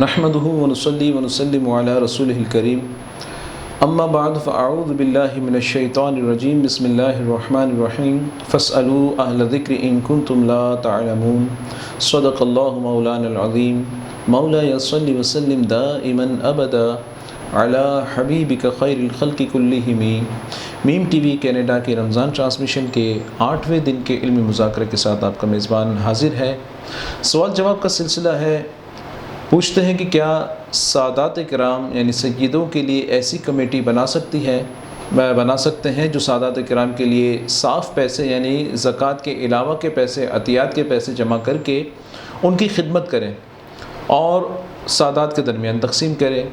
نحمده ونصلي ونسلم على رسوله الكريم اما بعد فاعوذ بالله من الشيطان الرجيم بسم الله الرحمن الرحيم فاسألوا اهل الذكر ان كنتم لا تعلمون صدق الله مولانا العظيم مولاي صل وسلم دائما ابدا على حبيبك خير الخلق كلهم میم ٹی وی کینیڈا کے رمضان ٹرانسمیشن کے 8ویں دن کے علمی مذاکرے کے ساتھ آپ کا میزبان حاضر ہے۔ سوال جواب کا سلسلہ ہے۔ پوچھتے ہیں کہ کیا سادات کرام یعنی سیدوں کے لیے ایسی کمیٹی بنا سکتے ہیں جو سادات کرام کے لیے صاف پیسے یعنی زکوٰۃ کے علاوہ کے پیسے، عطیات کے پیسے جمع کر کے ان کی خدمت کریں اور سادات کے درمیان تقسیم کریں۔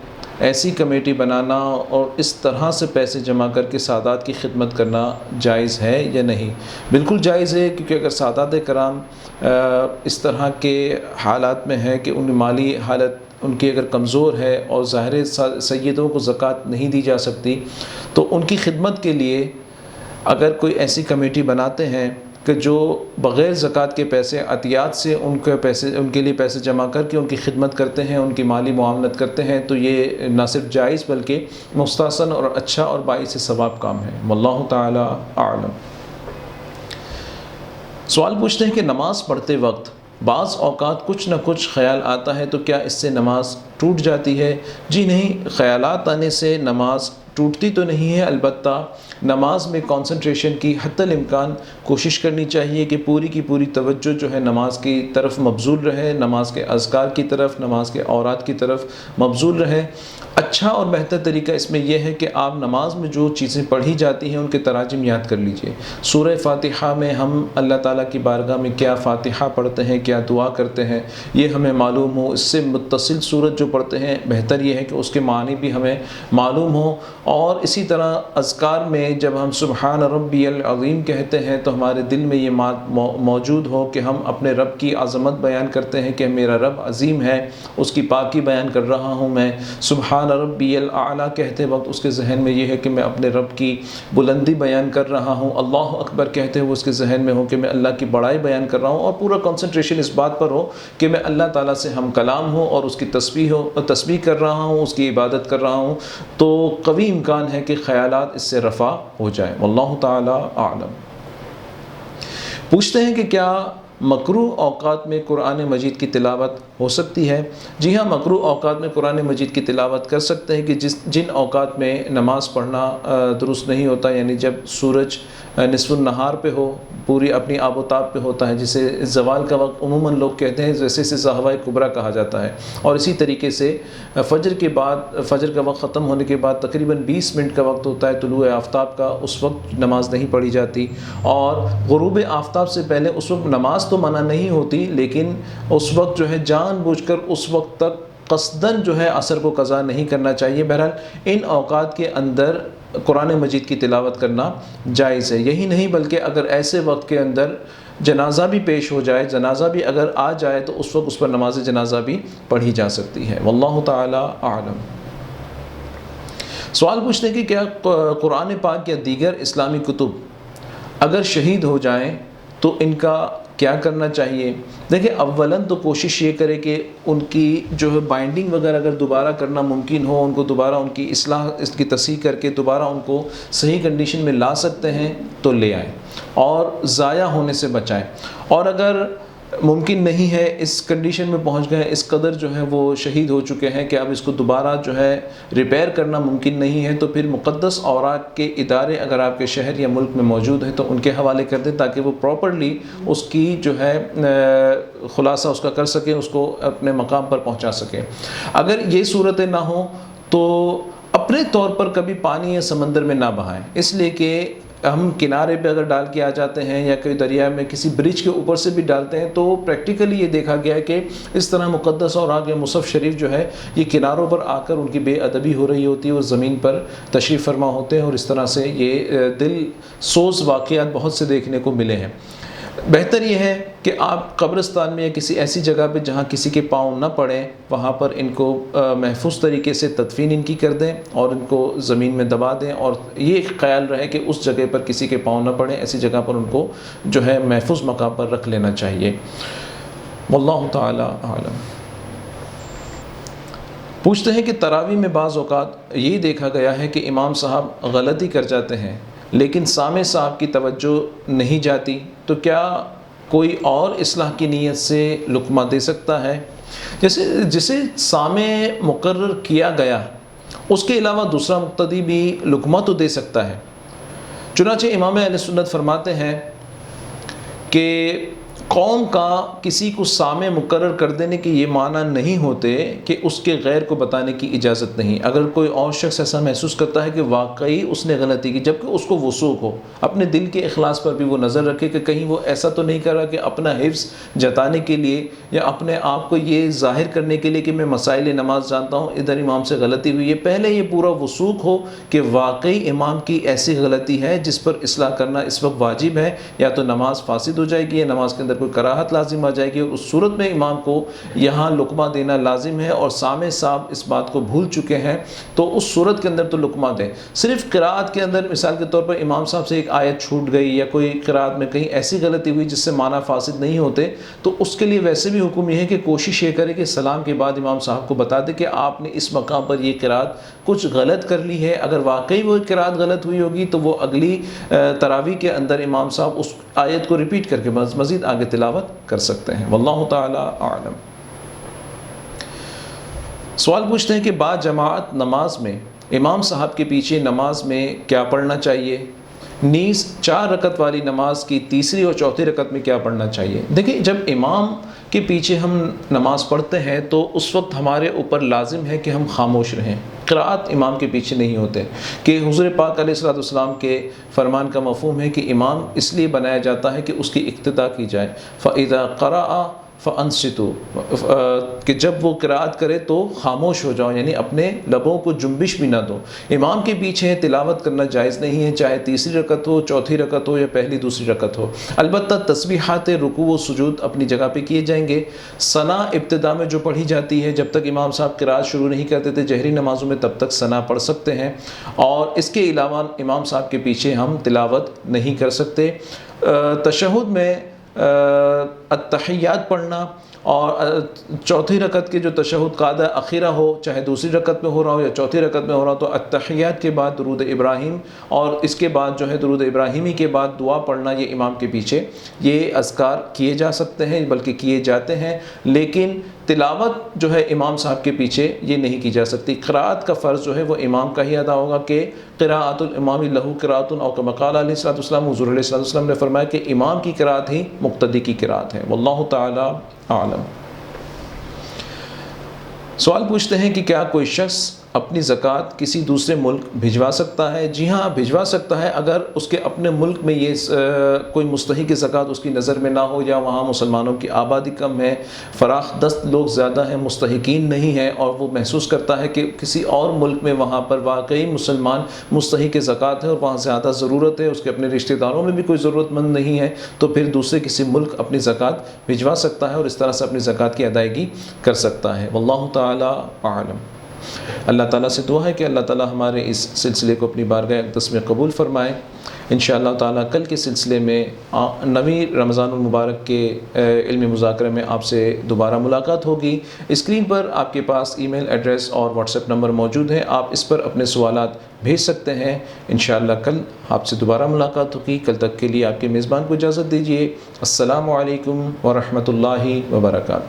ایسی کمیٹی بنانا اور اس طرح سے پیسے جمع کر کے سادات کی خدمت کرنا جائز ہے یا نہیں؟ بالکل جائز ہے، کیونکہ اگر سادات کرام اس طرح کے حالات میں ہے کہ ان مالی حالت ان کی اگر کمزور ہے اور ظاہر سیدوں کو زکوٰۃ نہیں دی جا سکتی، تو ان کی خدمت کے لیے اگر کوئی ایسی کمیٹی بناتے ہیں کہ جو بغیر زکوٰۃ کے پیسے عطیات سے ان کے لیے پیسے جمع کر کے ان کی خدمت کرتے ہیں، ان کی مالی معاونت کرتے ہیں، تو یہ نہ صرف جائز بلکہ مستحسن اور اچھا اور باعث ثواب کام ہے۔ واللہ تعالی اعلم۔ سوال پوچھتے ہیں کہ نماز پڑھتے وقت بعض اوقات کچھ نہ کچھ خیال آتا ہے تو کیا اس سے نماز ٹوٹ جاتی ہے؟ جی نہیں، خیالات آنے سے نماز ٹوٹتی تو نہیں ہے، البتہ نماز میں کنسنٹریشن کی حتی الامکان کوشش کرنی چاہیے کہ پوری کی پوری توجہ جو ہے نماز کی طرف مبذول رہے، نماز کے اذکار کی طرف، نماز کے اوراد کی طرف مبذول رہے۔ اچھا اور بہتر طریقہ اس میں یہ ہے کہ آپ نماز میں جو چیزیں پڑھی جاتی ہیں ان کے تراجم یاد کر لیجئے۔ سورہ فاتحہ میں ہم اللہ تعالیٰ کی بارگاہ میں کیا فاتحہ پڑھتے ہیں، کیا دعا کرتے ہیں، یہ ہمیں معلوم ہو۔ اس سے متصل سورت جو پڑھتے ہیں بہتر یہ ہے کہ اس کے معنی بھی ہمیں معلوم ہو، اور اسی طرح اذکار میں جب ہم سبحان ربی العظیم کہتے ہیں تو ہمارے دل میں یہ موجود ہو کہ ہم اپنے رب کی عظمت بیان کرتے ہیں کہ میرا رب عظیم ہے، اس کی پاکی بیان کر رہا ہوں میں۔ سبحان ربی الاعلیٰ کہتے وقت اس کے ذہن میں یہ ہے کہ میں اپنے رب کی بلندی بیان کر رہا ہوں۔ اللہ اکبر کہتے ہوئے اس کے ذہن میں ہو کہ میں اللہ کی بڑائی بیان کر رہا ہوں، اور پورا کنسنٹریشن اس بات پر ہو کہ میں اللہ تعالیٰ سے ہم کلام ہوں اور اس کی تسبیح کر رہا ہوں، اس کی عبادت کر رہا ہوں، تو قوی امکان ہے کہ خیالات اس سے رفع ہو جائے۔ واللہ تعالی اعلم۔ پوچھتے ہیں کہ کیا مکروہ اوقات میں قرآن مجید کی تلاوت ہو سکتی ہے؟ جی ہاں، مکروہ اوقات میں قرآن مجید کی تلاوت کر سکتے ہیں کہ جن اوقات میں نماز پڑھنا درست نہیں ہوتا، یعنی جب سورج نصف النہار پہ ہو، پوری اپنی آب و تاب پہ ہوتا ہے، جسے زوال کا وقت عموماً لوگ کہتے ہیں، جیسے اسے صحوہ کبریٰ کہا جاتا ہے، اور اسی طریقے سے فجر کا وقت ختم ہونے کے بعد تقریباً 20 منٹ کا وقت ہوتا ہے طلوع آفتاب کا، اس وقت نماز نہیں پڑھی جاتی، اور غروب آفتاب سے پہلے اس وقت نماز تو منع نہیں ہوتی، لیکن اس وقت جو ہے جان بوجھ کر اس وقت تک قصداً جو ہے عصر کو قضا نہیں کرنا چاہیے۔ بہرحال ان اوقات کے اندر قرآن مجید کی تلاوت کرنا جائز ہے۔ یہی نہیں بلکہ اگر ایسے وقت کے اندر جنازہ بھی پیش ہو جائے، جنازہ بھی اگر آ جائے، تو اس وقت اس پر نماز جنازہ بھی پڑھی جا سکتی ہے۔ واللہ تعالی اعلم۔ سوال پوچھتے ہیں کہ کیا قرآن پاک یا دیگر اسلامی کتب اگر شہید ہو جائیں تو ان کا کیا کرنا چاہیے؟ دیکھیں، اولاً تو کوشش یہ کرے کہ ان کی جو ہے بائنڈنگ وغیرہ اگر دوبارہ کرنا ممکن ہو، ان کو دوبارہ ان کی اصلاح، اس کی تصحیح کر کے دوبارہ ان کو صحیح کنڈیشن میں لا سکتے ہیں تو لے آئیں اور ضائع ہونے سے بچائیں۔ اور اگر ممکن نہیں ہے، اس کنڈیشن میں پہنچ گئے، اس قدر جو ہے وہ شہید ہو چکے ہیں کہ اب اس کو دوبارہ جو ہے ریپیئر کرنا ممکن نہیں ہے، تو پھر مقدس اوراق کے ادارے اگر آپ کے شہر یا ملک میں موجود ہیں تو ان کے حوالے کر دیں، تاکہ وہ پراپرلی اس کی جو ہے خلاصہ اس کا کر سکیں، اس کو اپنے مقام پر پہنچا سکیں۔ اگر یہ صورتیں نہ ہوں تو اپنے طور پر کبھی پانی یا سمندر میں نہ بہائیں، اس لیے کہ ہم کنارے پہ اگر ڈال کے آ جاتے ہیں یا کوئی دریا میں کسی برج کے اوپر سے بھی ڈالتے ہیں، تو پریکٹیکلی یہ دیکھا گیا ہے کہ اس طرح مقدس اوراق یا مصحف شریف جو ہے یہ کناروں پر آ کر ان کی بے ادبی ہو رہی ہوتی ہے، اور زمین پر تشریف فرما ہوتے ہیں، اور اس طرح سے یہ دل سوز واقعات بہت سے دیکھنے کو ملے ہیں۔ بہتر یہ ہے کہ آپ قبرستان میں یا کسی ایسی جگہ پہ جہاں کسی کے پاؤں نہ پڑیں، وہاں پر ان کو محفوظ طریقے سے تدفین ان کی کر دیں اور ان کو زمین میں دبا دیں، اور یہ خیال رہے کہ اس جگہ پر کسی کے پاؤں نہ پڑیں، ایسی جگہ پر ان کو جو ہے محفوظ مقام پر رکھ لینا چاہیے۔ واللہ تعالی اعلم۔ پوچھتے ہیں کہ تراویح میں بعض اوقات یہی دیکھا گیا ہے کہ امام صاحب غلطی کر جاتے ہیں لیکن سامع صاحب کی توجہ نہیں جاتی، تو کیا کوئی اور اصلاح کی نیت سے لقمہ دے سکتا ہے؟ جسے سامع مقرر کیا گیا اس کے علاوہ دوسرا مقتدی بھی لقمہ تو دے سکتا ہے۔ چنانچہ امام اہل سنت فرماتے ہیں کہ قوم کا کسی کو سامع مقرر کر دینے کے یہ معنی نہیں ہوتے کہ اس کے غیر کو بتانے کی اجازت نہیں۔ اگر کوئی اور شخص ایسا محسوس کرتا ہے کہ واقعی اس نے غلطی کی، جبکہ اس کو وثوق ہو، اپنے دل کے اخلاص پر بھی وہ نظر رکھے کہ کہیں وہ ایسا تو نہیں کر رہا کہ اپنا حفظ جتانے کے لیے یا اپنے آپ کو یہ ظاہر کرنے کے لیے کہ میں مسائل نماز جانتا ہوں، ادھر امام سے غلطی ہوئی ہے، پہلے یہ پورا وثوق ہو کہ واقعی امام کی ایسی غلطی ہے جس پر اصلاح کرنا اس وقت واجب ہے، یا تو نماز فاسد ہو جائے گی یا نماز کے اندر کوئی کراہت لازم آ جائے گی، اور اس صورت میں امام کو یہاں لقمہ دینا لازم ہے، اور سامع صاحب اس بات کو بھول چکے ہیں تو اس صورت کے اندر تو لقمہ دیں۔ صرف قرات کے اندر مثال کے طور پر امام صاحب سے ایک آیت چھوٹ گئی یا کوئی قرات میں کہیں ایسی غلطی ہوئی جس سے معنی فاسد نہیں ہوتے، تو اس کے لیے ویسے بھی حکم یہ ہے کہ کوشش یہ کرے کہ سلام کے بعد امام صاحب کو بتا دے کہ آپ نے اس مقام پر یہ قرات کچھ غلط کر لی ہے۔ اگر واقعی وہ قرات غلط ہوئی ہوگی تو وہ اگلی تراویح کے اندر امام صاحب اس آیت کو ریپیٹ کر کے مزید آگے تلاوت کر سکتے ہیں۔ واللہ تعالی اعلم۔ سوال پوچھتے ہیں کہ بعد جماعت نماز میں امام صاحب کے پیچھے نماز میں کیا پڑھنا چاہیے؟ نیز 4 رکعت والی نماز کی تیسری اور چوتھی رکعت میں کیا پڑھنا چاہیے؟ دیکھیں، جب امام کے پیچھے ہم نماز پڑھتے ہیں تو اس وقت ہمارے اوپر لازم ہے کہ ہم خاموش رہیں، قرات امام کے پیچھے نہیں ہوتے، کہ حضور پاک علیہ السلام کے فرمان کا مفہوم ہے کہ امام اس لیے بنایا جاتا ہے کہ اس کی اقتداء کی جائے۔ فَإِذَا قَرَأَ فَأَنصِتُوا، کہ جب وہ قرات کرے تو خاموش ہو جاؤ، یعنی اپنے لبوں کو جنبش بھی نہ دو۔ امام کے پیچھے تلاوت کرنا جائز نہیں ہے، چاہے تیسری رکعت ہو، چوتھی رکعت ہو یا پہلی دوسری رکعت ہو۔ البتہ تسبیحات رکوع و سجود اپنی جگہ پہ کیے جائیں گے۔ ثنا ابتدا میں جو پڑھی جاتی ہے، جب تک امام صاحب قرات شروع نہیں کرتے تھے جہری نمازوں میں، تب تک ثنا پڑھ سکتے ہیں، اور اس کے علاوہ امام صاحب کے پیچھے ہم تلاوت نہیں کر سکتے۔ تشہد میں التحیات پڑھنا، اور چوتھی رکعت کے جو تشہد قاعدہ اخیرہ ہو، چاہے دوسری رکعت میں ہو رہا ہو یا چوتھی رکعت میں ہو رہا ہو، تو التحیات کے بعد درود ابراہیم، اور اس کے بعد جو ہے درود ابراہیمی کے بعد دعا پڑھنا، یہ امام کے پیچھے یہ اذکار کیے جا سکتے ہیں، بلکہ کیے جاتے ہیں، لیکن تلاوت جو ہے امام صاحب کے پیچھے یہ نہیں کی جا سکتی۔ قرات کا فرض جو ہے وہ امام کا ہی ادا ہوگا، کہ قراءۃ الامام لہ قراءۃ، او کما قال علیہ السلام، حضور علیہ السلام نے فرمایا کہ امام کی قرات ہی مقتدی کی قرات ہے۔ واللہ تعالی اعلم۔ سوال پوچھتے ہیں کہ کیا کوئی شخص اپنی زکوٰۃ کسی دوسرے ملک بھجوا سکتا ہے؟ جی ہاں، بھجوا سکتا ہے، اگر اس کے اپنے ملک میں یہ کوئی مستحق زکوٰۃ اس کی نظر میں نہ ہو، یا وہاں مسلمانوں کی آبادی کم ہے، فراخ دست لوگ زیادہ ہیں، مستحقین نہیں ہیں، اور وہ محسوس کرتا ہے کہ کسی اور ملک میں وہاں پر واقعی مسلمان مستحق زکوٰۃ ہے اور وہاں زیادہ ضرورت ہے، اس کے اپنے رشتہ داروں میں بھی کوئی ضرورت مند نہیں ہے، تو پھر دوسرے کسی ملک اپنی زکوٰۃ بھجوا سکتا ہے اور اس طرح سے اپنی زکوٰۃ کی ادائیگی کر سکتا ہے۔ واللہ تعالی اعلم۔ اللہ تعالیٰ سے دعا ہے کہ اللہ تعالیٰ ہمارے اس سلسلے کو اپنی بارگاہ اقدس میں قبول فرمائے۔ انشاءاللہ تعالیٰ کل کے سلسلے میں 9ویں رمضان المبارک کے علمی مذاکرے میں آپ سے دوبارہ ملاقات ہوگی۔ اسکرین پر آپ کے پاس ای میل ایڈریس اور واٹس ایپ نمبر موجود ہیں، آپ اس پر اپنے سوالات بھیج سکتے ہیں۔ انشاءاللہ کل آپ سے دوبارہ ملاقات ہوگی۔ کل تک کے لیے آپ کے میزبان کو اجازت دیجیے۔ السلام علیکم ورحمۃ اللہ وبرکاتہ۔